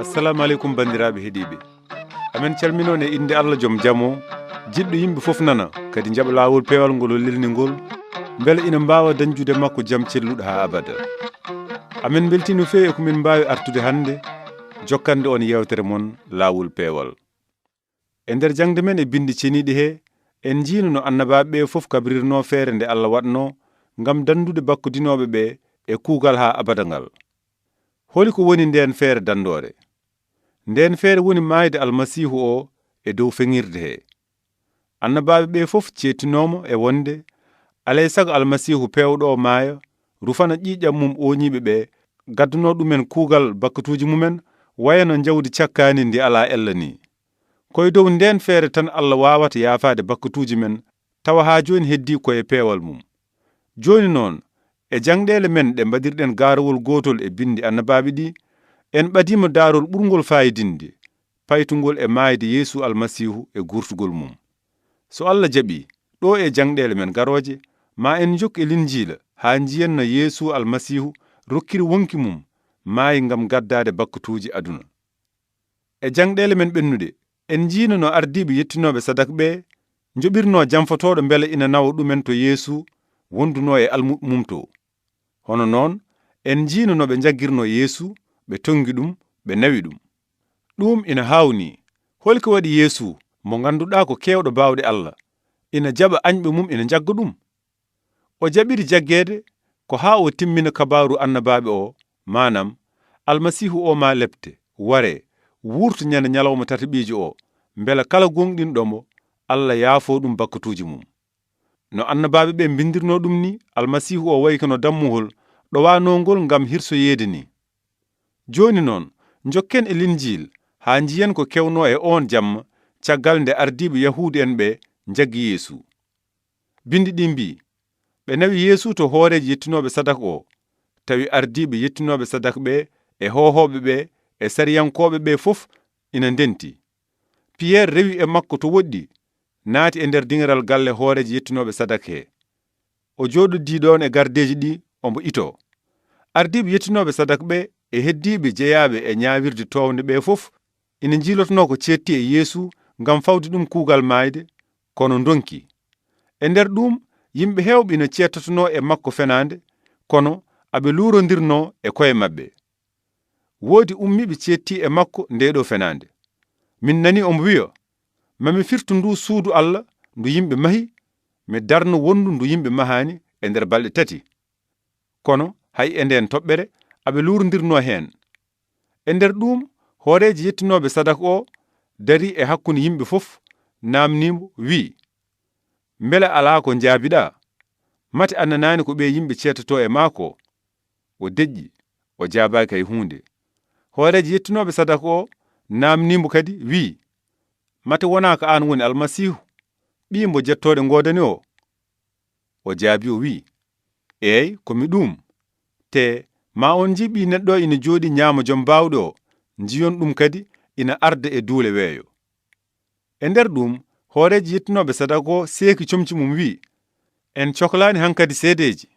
Assalamu alaikum bandiraɓe heeɗiɓe. Amen calminone e inde Allah joom jamo, jiɗɗo yimɓe fof nana kadi jaɓa lawol pewal ngol o lelnigol, beele ina mbawa dañjude makko jaam celluɗo ha abada. Amen belti no fewi komin mbawi artude hande jokkande on yewtere mon lawol pewal. E nder jangde men e bindi ceniɗi he, en jiino no annabaɓe fof kabrirno feere nde Allah watno ngam dandude bakkudinoɓe ɓe e kuugal ha abada ngal. Holi ko woni nden feere dandore? Nden feere woni maayde almasihu o e dow feŋirde he. Annabaɓe ɓe fof ceetinomo e wonde alay sago almasihu pewɗo o maaya rufana ƴiƴam mum oñiɓe ɓe gadduno ɗumen kuugal bakkutuji mumen wayano jawdi cakkani ndi ala ella ni. Koye dow nden feere tan Allah wawata yaafade bakkutuji men tawa ha joni heddi koye peewal mum. Joni noon e jangɗele men ɗe mbaɗirɗen gaarowol gotol e bindi annabaɓe ɗi, en ɓadima daarol ɓurgol fayidinde, paytugol e maayde Yeesu almasihu e gurtugol mum. So Allah jaɓi, ɗo e jangɗele men garoje, ma en jokku e linjiila ha jiyanno Yeesu almasihu rokkiri wonki mum maayi ngam gaddade bakkutuji aduna. E jangɗele men ɓennuɗe, en jiino no ardiɓe yettinoɓe sadak ɓe joɓirno jamfotoɗo beele ina nawa ɗumen to Yeesu wonduno e almuɓe mum to. Hono noon en jiino no ɓe jaggirno Yeesu, ɓe tongi ɗum, ɓe nawi ɗum. Ɗum ina hawni. Holi ko waɗi Yeesu mo ganduɗa ko kewɗo bawɗe Allah ina jaɓa añɓe mum ina jagga ɗum? O jaɓiri jaggede ko ha o timmina kabaru annabaɓe o, manam almasihu o ma lepte ware wurto ñande ñalawma tataɓijo o, beele kala gonɗinɗomo Allah yaafo ɗum bakkutuji mum. No annabaɓe ɓe bindirno ɗum ni, almasihu o wayi kono dammuhol ɗowanogol ngam hirsoyede ni. Joni noon jokken e linjil ha jiyen ko kewno e on jamma caggal nde ardiɓe Yahuda en ɓe jaggi Yeesu. Bindi ɗi mbi, ɓe nawi Yeesu to hooreji yettinoɓe sadak o, tawi ardiɓe yettinoɓe sadak ɓe e hohoɓe ɓe e sariyankoɓe ɓe fof ina ndenti. Pierre rewi e makko to woɗɗi, naati e nder dingiral galle hooreji yettinoɓe sadak he. O joɗodi ɗon e gardeji ɗi ombo ito. Ardiɓe yettinoɓe sadak ɓe e heddiɓe jeeyaɓe e ñawirde towne ɓe fof ina jilotono ko cetti e Yeesu ngam fawde ɗum kuugal maayde, kono donki. E nder ɗum yimɓe hewɓe ina cettotono e makko fenande, kono aɓe luurodirno e koye mabɓe. Woodi ummiɓe cetti e makko ndeɗo fenande. Min nani omo wiya, mami firtu ndu suudu Allah ndu yimɓe mahi, mi darno wondu ndu yimɓe mahani e nder balɗe 3. Kono hay e nden toɓɓere aɓe luurodirno hen. E nder ɗum hooreji yettinoɓe sadak o dari e hakkunde yimɓe fof, namnimo wi, beele ala ko jaabiɗa? Mate annanani ko ɓe yimɓe cettoto e maako? O deƴƴi, o jaabaki hay hunde. Hooreji yettinoɓe sadak o namnimo kadi wi, mate wona ko an woni almasihu, ɓimbo jettoɗe godani o? O jaabi o wi, eyi komi ɗum. Te ma on jiɓi neɗɗo ina jooɗi ñaamo joom bawɗe o, jiyon ɗum kadi ina arda e duule weeyo. E nder ɗum hooreji yettinoɓe sadak o seeki comci mum wi, en cohlani hankadi seedeji,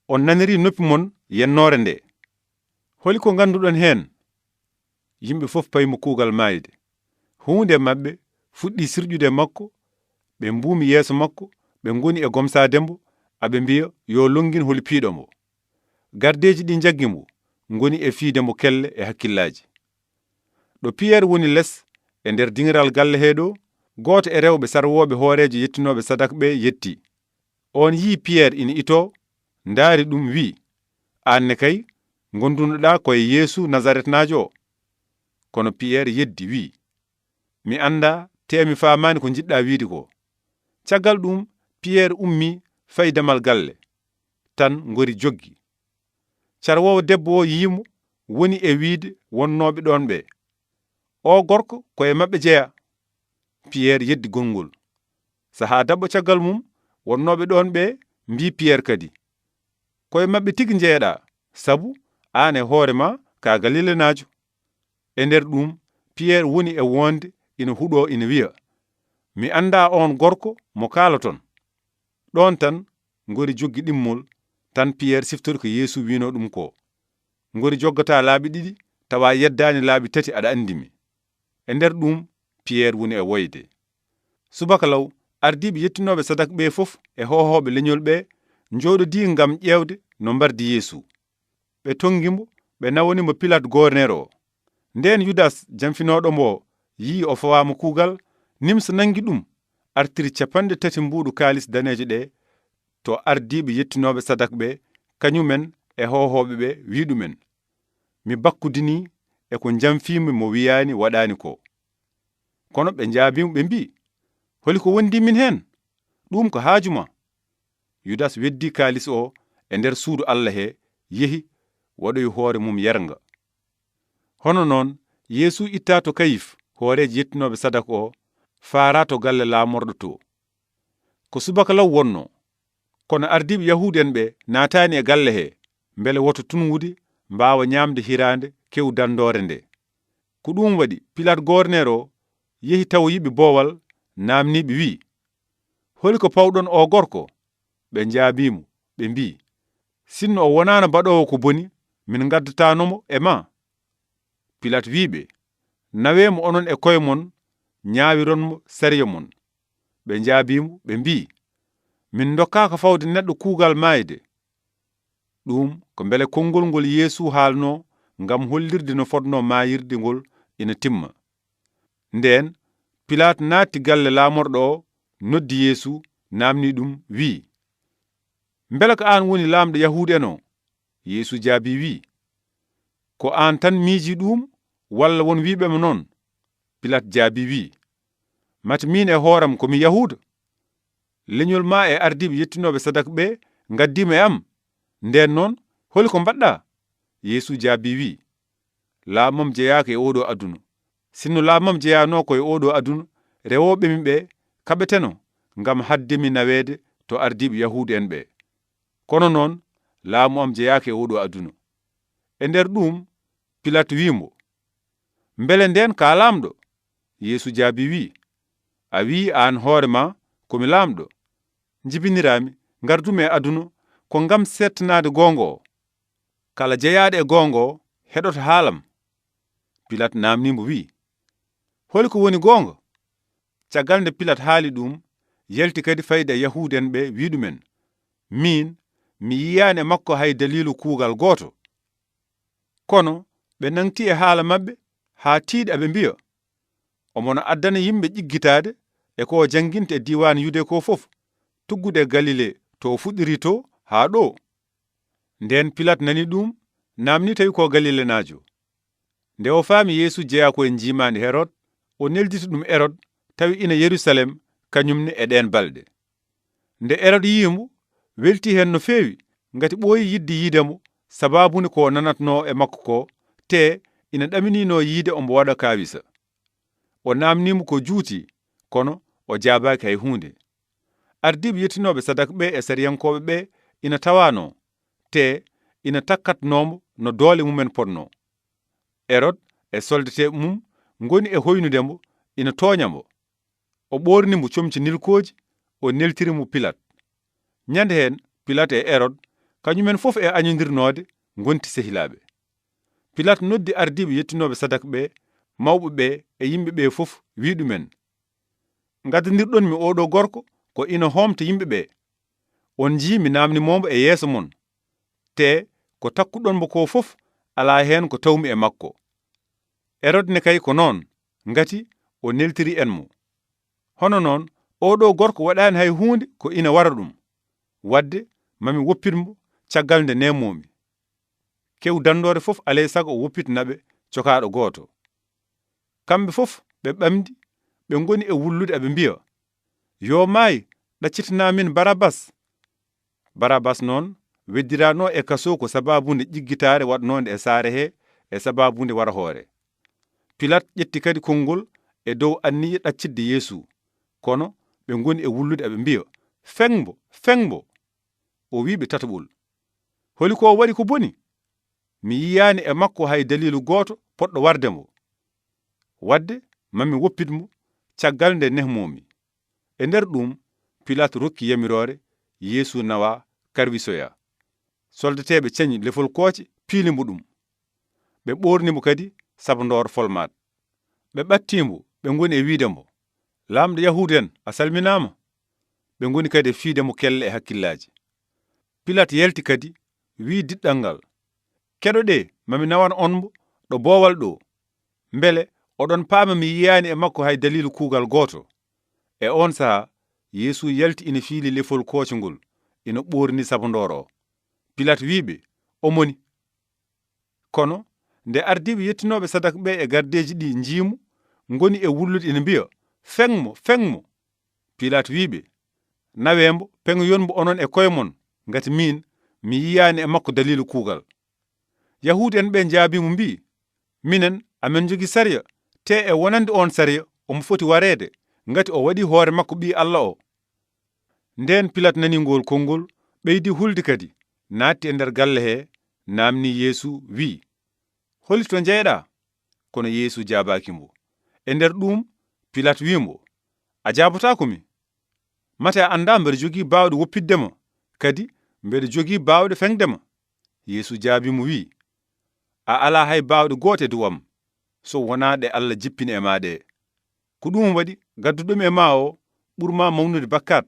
on naniri noppi mon yennore nde. Holi ko ganduɗon hen? Yimɓe fof paymo kuugal maayde. Hunde mabɓe fuɗɗi sirƴude makko, ɓe mbuumi yeeso makko, ɓe ngoni e gomsadembo, aɓe mbiya yo longin holi piiɗomo. Gardeji ɗi jaggimo, ngoni e fiidemo kelle e hakkillaji. Ɗo Pierre woni less e nder dingiral galle heɗo, goto e rewɓe sarwoɓe hooreji yettinoɓe sadak ɓe yetti. On yi Pierre ina ito, ndaari ɗum wi, anne kay gondunoɗa koye Yeesu Nazaretnajo o. Kono Pierre yeddi wi, mi anda te mi famani ko jiɗɗa wiide ko. Caggal ɗum Pierre ummi fayi damal galle, tan ngori joggi. Carwowo debbo o yimo woni e wiide wonnoɓe ɗon ɓe, o gorko koye mabɓe jeeya. Pierre yeddi gongol. Saha dabbo caggal mum wonnoɓe ɗon ɓe mbi Pierre kadi, koye mabɓe tigi jeeyaɗa, sabu an e hoorema ka Galilenajo. E nder ɗum Pierre woni e wonde ina huɗo ina wiya, mi anda on gorko mo kaalaton. ɗon tan ngori joggi ɗimmol tan Pierre siftori ko Yeesu wino ɗum ko. Ngori joggata laabi 2 tawa yeddani laabi 3 aɗa andimi. E nder ɗum Pierre woni e woyde. Subaka law ardiɓe yettinoɓe sadak ɓe fof e hohoɓe leñol ɓe njoɗodi ngam ƴewde no mbardi Yeesu. Ɓe tongimo ɓe nawonimo Pilate gornero. Nden Yudas jamfinoɗo mo yi o fawama kuugal, nimsa nangi ɗum artiri 30 mbuɗu kalis danejo ɗe to ardiɓe yettinoɓe sadak ɓe kañumen e hohoɓe ɓe wi ɗumen: mi bakkudini e ko jamfimi mo wiyani waɗani ko. Kono ɓe jaabimo ɓe mbi: holi ko wondi min hen? Ɗum ko haajuma. Yudas weddi kalis o e nder suudu Allah he, yehi waɗoyi hoore mum yernga. Hono noon Yeesu itta to Kayif hooreji yettinoɓe sadak o, faara to galle laamorɗo to. Ko subaka law wonno, kono ardiɓe Yahudu en ɓe naatani e galle he, mbele woto tunwude mbawa ñamde hirande kew dandore nde. Ko ɗum waɗi Pilate gornero yehi tawoyiɓe boowal, namniɓe wi: holi ko pawɗon o gorko? Ɓe jaabimo ɓe mbi: sinno o wonano baɗowo ko boni, min gaddatanomo e ma. Pilate wiɓe: nawemo onon e koye mon, ñaawironmo sariya mon. Ɓe jaabimo ɓe mbi: min dokkaka fawde neɗɗo kuugal maayde. Ɗum ko mbele konngol ngol Yeesu haalno ngam hollirde no fotno maayirde ngol ina timma. Nden Pilate naatti galle laamorɗo o, noddi Yeesu, namni ɗum wi: mbele ko an woni laamɗo Yahudu en o? Yeesu jaabi wi: ko an tan miiji ɗum, walla won wiɓemo noon? Pilate jaabi wi: mati min e hooram komi Yahuda? Leñol ma e ardiɓe yettinoɓe sadak ɓe gaddima e am. Nden noon holi ko mbaɗɗa? Yeesu jaabi wi: laamam jeyaaka e oɗo aduna. Sinno laamam jeyano koye oɗo aduna, rewoɓemi ɓe kaɓeteno ngam haddemi nawede to ardiɓe Yahudu en ɓe. Kono noon laamu am jeyaaka e oɗo aduna. E nder ɗum Pilate wimo: mbele nden ka laamɗo? Yeesu jaabi wi: a wi an hoorema komi laamɗo. Jibinirami, gardumi e aduna ko ngam settanade gonga o. Kala jeyaɗo e gonga o heɗoto haalam. Pilate namnimo wi: holi ko woni gonga? Caggal nde Pilate haali ɗum, yalti kadi fayda Yahudu en ɓe wi ɗumen: min mi yiyani e makko hay dalilu kuugal goto. Kono ɓe nangti e haala mabɓe haa tiiɗi aɓe mbiya: omono addana yimɓe ƴiggitade e ko janginta e diwan Yude ko fof, tuggude e Galile to fuɗɗiri to haa ɗo. Nden Pilate nani ɗum, namni tawi ko Galile naajo. Nde o faami Yeesu jeya ko en jimande Herod, o nelditi ɗum Herod tawi ina Yerusalem kañumne e ɗen balɗe. Nde Herod yimo, welti hen no feewi, ngati ɓooyi yidde yiidemo, sababuni ko nanatno e makko ko, te ina ɗaminino yiide ombo waɗa kawisa. O namnimo ko juuti, kono o jaabaki hay hunde. Ardiɓe yettinoɓe sadak ɓe e sariyankoɓe ɓe ina tawano, te ina takkatnomo no doole mumen ponno. Herod e soldateɓe mum ngoni e hoynudemo, ina toñamo. O ɓornimo comci nilkoji, o neltirimo Pilate. Ñande hen Pilate e Herod kañumen fof e añodirnode gonti sehilaɓe. Pilate noddi ardiɓe yettinoɓe sadak ɓe, mawɓe ɓe e yimɓe ɓe fof wi ɗumen: gaddandirɗon mi oɗo gorko ko ina homta yimɓe ɓe. On jii mi namnimomo e yeeso mon, te ko takkuɗonmo ko fof ala hen ko tawmi e makko. Herod ne kay ko noon, ngati o neltiri en mo. Hono noon oɗo gorko waɗani hay hunde ko ina wara ɗum. Wadde mami woppitmo caggal nde nemomi. Kew dandore fof alay sago o woppitnaɓe cokaɗo goto. Kamɓe fof ɓe ɓamdi, ɓe ngoni e wullude aɓe mbiya: yo maay, ɗaccitana min Barabas. Barabas noon weddirano e kaso ko sababunde ƴiggitare waɗnode e saare he e sababunde wara hoore. Pilate ƴetti kadi konngol e dow anniya ɗaccidde Yeesu, kono ɓe ngoni e wullude aɓe mbiya: fengmo, fengmo. O wiɓe tataɓol: holi ko waɗi ko boni? Mi yiyani e makko hay dalilu goto poɗɗo wardemo. Wadde mami woppitmo caggal nde nehmomi. E nder ɗum Pilate rokki yamirore Yeesu nawa karwisoya. Soldateɓe cañi lefol kooce piilimbo ɗum. Ɓe ɓornimo kadi sabandor folmat. Ɓe ɓattimo ɓe ngoni e wiidemo, lamɗo Yahuda en a salminama. Ɓe ngoni kadi e fiidemo kelle e hakkillaji. Pilat yelti kadi wi diɗɗal ngal, keɗoɗe mami nawan onmo ɗo boowal ɗo, mbele oɗon paama mi yiyani e makko hay dalilu kuugal gooto. E on saha Yeesu yalti ina fiili lefol kooce ngol ina ɓorni sabandor o. Pilat wiɓe omoni. Kono nde ardiɓe yettinoɓe sadaka ɓe e gardeji ɗi njiimu ngoni e wullude ina mbiya, feŋmo. Pilat wiɓe, nawembo peŋoyonmo onon e koye mon, ngati min mi yiyani e makko dalilu kuugal. Yahuda en ɓe jaabimo mbi, minen amen jogi sariya, te e wonande on sariya omo foti wareede, ngati o waɗi hoore makko ɓi Allah o. Nden Pilat nani ngol konngol, ɓeydi hulde kadi, naatti e nder galle he, namni Yeesu wi, holi to jeyɗa? Kono Yeesu jaabakimo. E nder ɗum Pilat wimo, a jaabotakomi? Mate a anda mbeɗa jogii baawɗe woppiddema, kadi mbeɗa jogii baawɗe feŋdema. Yeesu jaabimo wi, a ala hay baawɗe goote e duwam, so wonaa ɗe Allah jippini e ma ɗe. Ko ɗum waɗi gadduɗomi e ma o ɓurma mawnude bakkat.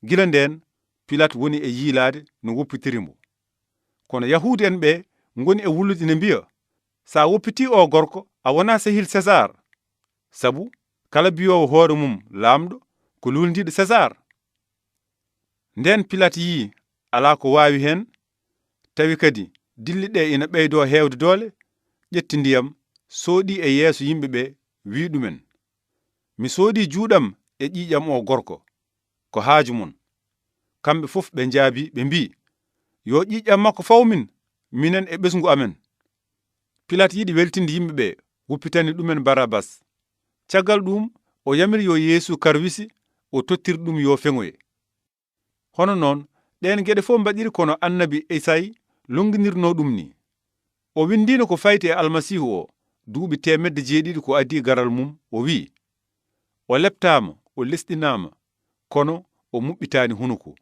Gila nden Pilat woni e yiilaade no woppitirimo. Kono Yahuda en ɓe ngoni e wullude ina mbiya, sa woppiti o gorko a wona sehil César, sabu kala biyowo hoore mum laamɗo ko lulndiɗo César. Nden Pilat yi ala ko waawi hen, tawi kadi dilli ɗe ina ɓeydo heewde doole, ƴetti ndiyam sooɗi e yeeso yimɓe ɓe wi ɗumen, mi soodi juuɗam e ƴiƴam o gorko, ko haaju mon. Kamɓe fof ɓe njaabi ɓe mbi, yo ƴiƴam makko fawmin, minen e ɓesngu amen. Pilat yiɗi weltinde yimɓe ɓe, wuppitani ɗumen Barabas. Caggal ɗum o yamiri yo Yeesu karwisi, o tottir ɗum yo feŋoye. Hono noon ɗen geɗe fof mbaɗiri kono annabi Esayi longinirno ɗum ni. O windino ko fayti e almasihu o, duuɓi 700 ko addi garal mum, o wi, o leptama, o lesɗinama, kono o muɓɓitani hunuko.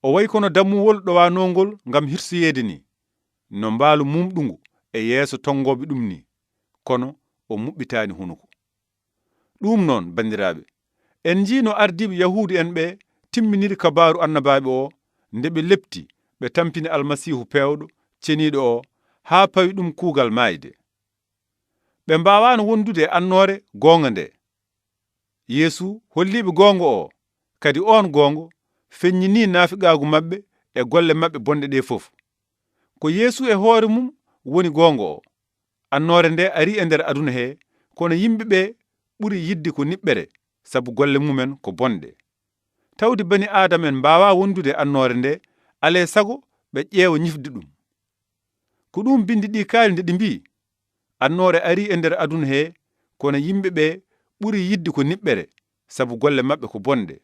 O wayi kono dammuwol ɗowanongol ngam hirsoyeede ni, no mbaalu mumɗungu e yeeso tongoɓe ɗum ni, kono o muɓɓitani hunuko. Ɗum noon bandiraɓe, en jino ardiɓe Yahuda en ɓe timminiri kabaru annabaɓe o, nde ɓe lepti ɓe tampini almasihu pewɗo ceniɗo o haa pawi ɗum kuugal mayde. Ɓe mbawano wondude e annore gonga nde. Yeesu holliɓe gonga o, kadi on gonga feññini naafiqaagu maɓɓe e golle maɓɓe bonɗe ɗe fof. Ko Yeesu e hoore mum woni gonga o. Annore nde ari e nder aduna he, kono yimɓe ɓe ɓuri yidde ko niɓɓere, sabu golle mumen ko bonɗe. Tawde bani Adama en mbawa wondude e annore nde, ale sago ɓe ƴeewa ñifde ɗum. Ko ɗum bindi ɗi kaali nde ɗi mbi, annore ari e nder aduna he, kono yimɓe ɓe ɓuri yidde ko niɓɓere, sabu golle maɓɓe ko bonɗe.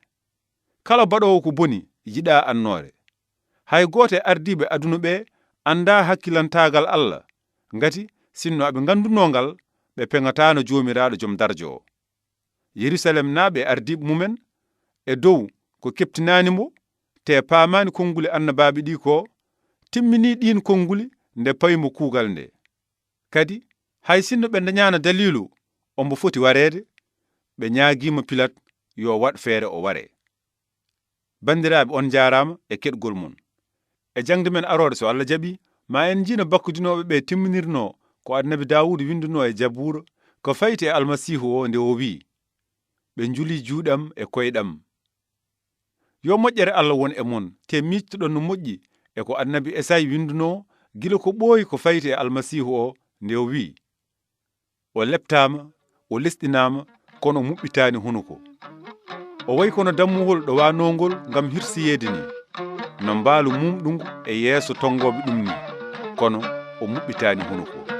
Kala baɗowo ko boni yiɗa annore. Hay gooto e ardiɓe aduna ɓe anda hakkilantagal Allah, ngati sinno aɓe ganduno ngal, ɓe peŋatano jomiraɗo joom darjo o. Yerusalem naaɓe ardiɓe mumen e dow ko keptinanimo, te paamani konnguli annabaɓe ɗi ko, timmini ɗin konnguli nde pawimo kuugal nde. Kadi hay sinno ɓe dañana dalilu ombo foti wareede, ɓe ñaaguima Pilat yo waɗ feere o ware. Bandiraɓe, on jarama e keɗgol mon. E jangde men arore so Allah jaɓi, ma en jino bakkudinoɓe ɓe timminirno ko annabi Dawuda winduno e Jabura ko fayti e almasihu o, nde o wi, ɓe juli juuɗam e koyɗam. Yo moƴƴere Allah won e mon, te mictoɗon no moƴƴi e ko annabi Esayi winduno gila ko ɓooyi ko fayti e almasihu o, nde o wi, o leptama, o lesɗinama, kono o muɓɓitani hunuko. O wayi kono dammuwol ɗowanongol ngam hirsiyeede ni, no mbaalu mumɗungu e yeeso tongoɓe ɗum ni, kono o muɓɓitani hunuko.